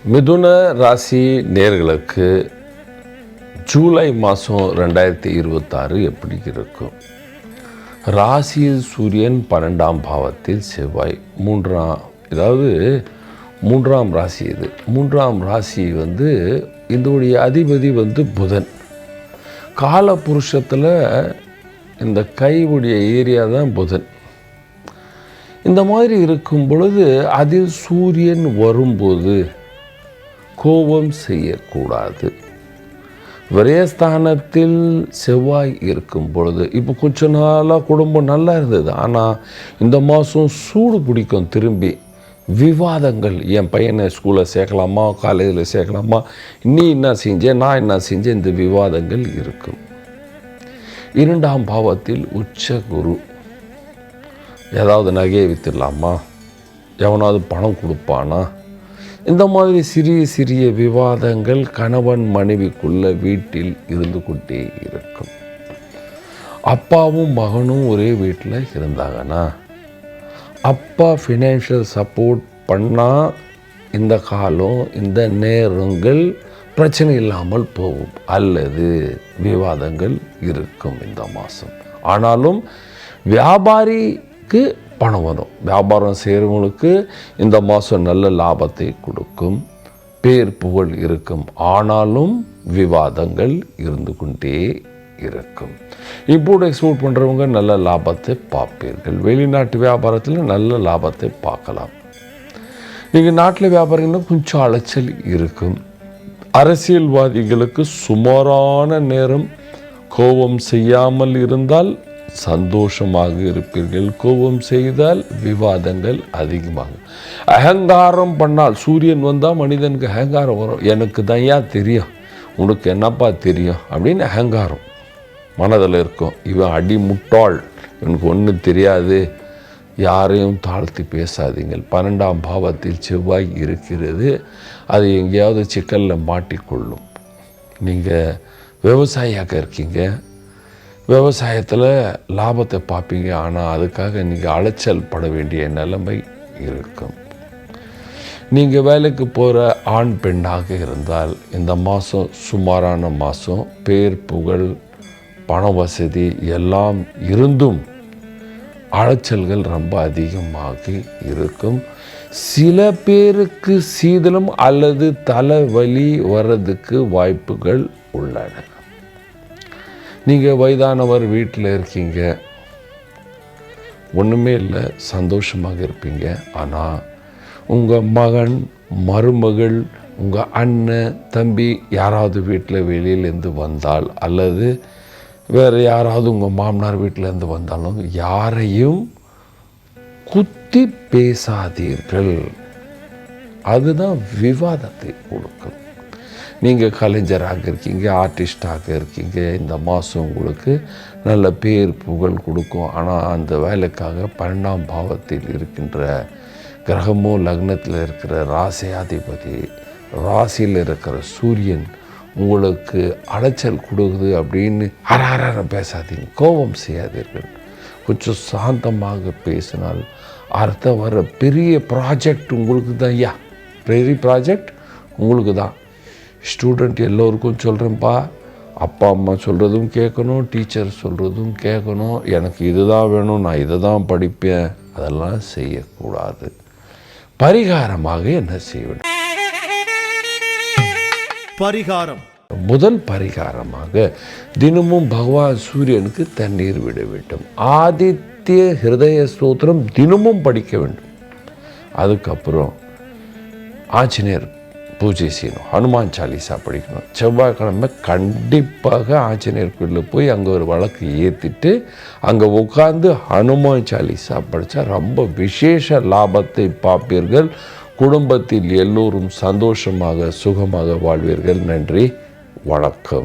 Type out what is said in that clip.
மிதுன ராசி நேர்களுக்கு ஜூலை மாதம் 2026 எப்படி இருக்கும்? ராசியில் சூரியன் 12ஆம் பாவத்தில் செவ்வாய் மூன்றாம் ராசி. இது மூன்றாம் ராசி இதோடைய அதிபதி புதன். கால புருஷத்தில் இந்த கைவுடைய ஏரியா தான் புதன். இந்த மாதிரி இருக்கும் பொழுது அதில் சூரியன் வரும்போது கோபம் செய்யக்கூடாது. விரயஸ்தானத்தில் செவ்வாய் இருக்கும் பொழுது இப்போ கொஞ்ச நாளாக குடும்பம் நல்லா இருந்தது, ஆனால் இந்த மாதம் சூடு பிடிக்கும். திரும்பி விவாதங்கள், என் பையனை ஸ்கூலில் சேர்க்கலாமா, காலேஜில் சேர்க்கலாமா, நீ என்ன செஞ்சேன், நான் என்ன செஞ்சேன், இந்த விவாதங்கள் இருக்கும். 2ஆம் பாவத்தில் உச்ச குரு. ஏதாவது நகையை விற்றுடலாமா, எவனாவது பணம் கொடுப்பானா, இந்த மாதிரி சிறிய சிறிய விவாதங்கள் கணவன் மனைவிக்குள்ள வீட்டில் இருந்து கொண்டே இருக்கும். அப்பாவும் மகனும் ஒரே வீட்டில் இருந்தாங்கன்னா அப்பா ஃபினான்ஷியல் சப்போர்ட் பண்ணால் இந்த காலம் இந்த நேரங்கள் பிரச்சனை இல்லாமல் போகும், அல்லது விவாதங்கள் இருக்கும் இந்த மாதம். ஆனாலும் வியாபாரிக்கு பணம் வரும். வியாபாரம் செய்கிறவங்களுக்கு இந்த மாதம் நல்ல லாபத்தை கொடுக்கும், பேர் புகழ் இருக்கும். ஆனாலும் விவாதங்கள் இருந்து கொண்டே இருக்கும். இம்போர்ட் எக்ஸ்போர்ட் பண்ணுறவங்க நல்ல லாபத்தை பார்ப்பீர்கள். வெளிநாட்டு வியாபாரத்தில் நல்ல லாபத்தை பார்க்கலாம். நீங்கள் நாட்டில் வியாபாரம்னா கொஞ்சம் அலைச்சல் இருக்கும். அரசியல்வாதிகளுக்கு சுமாரான நேரம். கோபம் செய்யாமல் இருந்தால் சந்தோஷமாக இருப்பீர்கள். கோபம் செய்தால் விவாதங்கள் அதிகமாகும். அகங்காரம் பண்ணால், சூரியன் வந்தால் மனிதனுக்கு அகங்காரம் வரும். எனக்கு தான் தெரியும், உனக்கு என்னப்பா தெரியும் அப்படின்னு அகங்காரம் மனதில் இருக்கும். இவன் அடி முட்டாள், இவனுக்கு ஒன்றும் தெரியாது. யாரையும் தாழ்த்தி பேசாதீங்கள். 12ஆம் பாவத்தில் செவ்வாய் இருக்கிறது. அது எங்கேயாவது சிக்கலில் மாட்டிக்கொள்ளும். நீங்கள் விவசாயியாக இருக்கீங்க, விவசாயத்தில் லாபத்தை பார்ப்பீங்க, ஆனால் அதுக்காக நீங்கள் அலைச்சல் பட வேண்டிய நிலைமை இருக்கும். நீங்கள் வேலைக்கு போகிற ஆண் பெண்ணாக இருந்தால் இந்த மாதம் சுமாரான மாதம். பேர் புகழ் பண வசதி எல்லாம் இருந்தும் அலைச்சல்கள் ரொம்ப அதிகமாக இருக்கும். சில பேருக்கு சீதளம் அல்லது தலைவலி வர்றதுக்கு வாய்ப்புகள் உள்ளன. நீங்கள் வயதானவர் வீட்டில் இருக்கீங்க, ஒன்றுமே இல்லை, சந்தோஷமாக இருப்பீங்க. ஆனால் உங்கள் மகன் மருமகள் உங்கள் அண்ணன் தம்பி யாராவது வீட்டில் வெளியிலேருந்து வந்தால், அல்லது வேறு யாராவது உங்கள் மாமனார் வீட்டிலேருந்து வந்தாலும் யாரையும் குத்தி பேசாதீர்கள். அதுதான் விவாதத்தை கொடுக்கும். நீங்கள் கலைஞராக இருக்கீங்க, ஆர்டிஸ்டாக இருக்கீங்க, இந்த மாதம் உங்களுக்கு நல்ல பேர் புகழ் கொடுக்கும். ஆனால் அந்த வேலைக்காக 12ஆம் பாவத்தில் இருக்கின்ற கிரகமோ, லக்னத்தில் இருக்கிற ராசியாதிபதி, ராசியில் இருக்கிற சூரியன் உங்களுக்கு அலைச்சல் கொடுக்குது அப்படின்னு அரார பேசாதீங்க. கோபம் செய்யாதீர்கள். கொஞ்சம் சாந்தமாக பேசினால் அர்த்தம் வர பெரிய ப்ராஜெக்ட் உங்களுக்கு தான். பெரிய ப்ராஜெக்ட் உங்களுக்கு தான். ஸ்டூடெண்ட் எல்லோருக்கும் சொல்கிறேன்ப்பா, அப்பா அம்மா சொல்கிறதும் கேட்கணும், டீச்சர் சொல்கிறதும் கேட்கணும். எனக்கு இதுதான் வேணும், நான் இதை தான் படிப்பேன், அதெல்லாம் செய்யக்கூடாது. பரிகாரமாக என்ன செய்வேன்? பரிகாரம். முதல் பரிகாரமாக தினமும் பகவான் சூரியனுக்கு தண்ணீர் விட வேண்டும். ஆதித்ய ஹிருதய ஸ்தோத்திரம் தினமும் படிக்க வேண்டும். அதுக்கப்புறம் ஆஞ்சநேயர் பூஜை செய்யணும், ஹனுமான் சாலிசா படிக்கணும். செவ்வாய்க்கிழமை கண்டிப்பாக ஆஞ்சநேயர் கோயிலில் போய் அங்கே ஒரு வழக்கு ஏற்றிட்டு அங்கே உட்கார்ந்து ஹனுமான் சாலிசா படித்தா ரொம்ப விசேஷ லாபத்தை பார்ப்பீர்கள். குடும்பத்தில் எல்லோரும் சந்தோஷமாக சுகமாக வாழ்வீர்கள். நன்றி, வணக்கம்.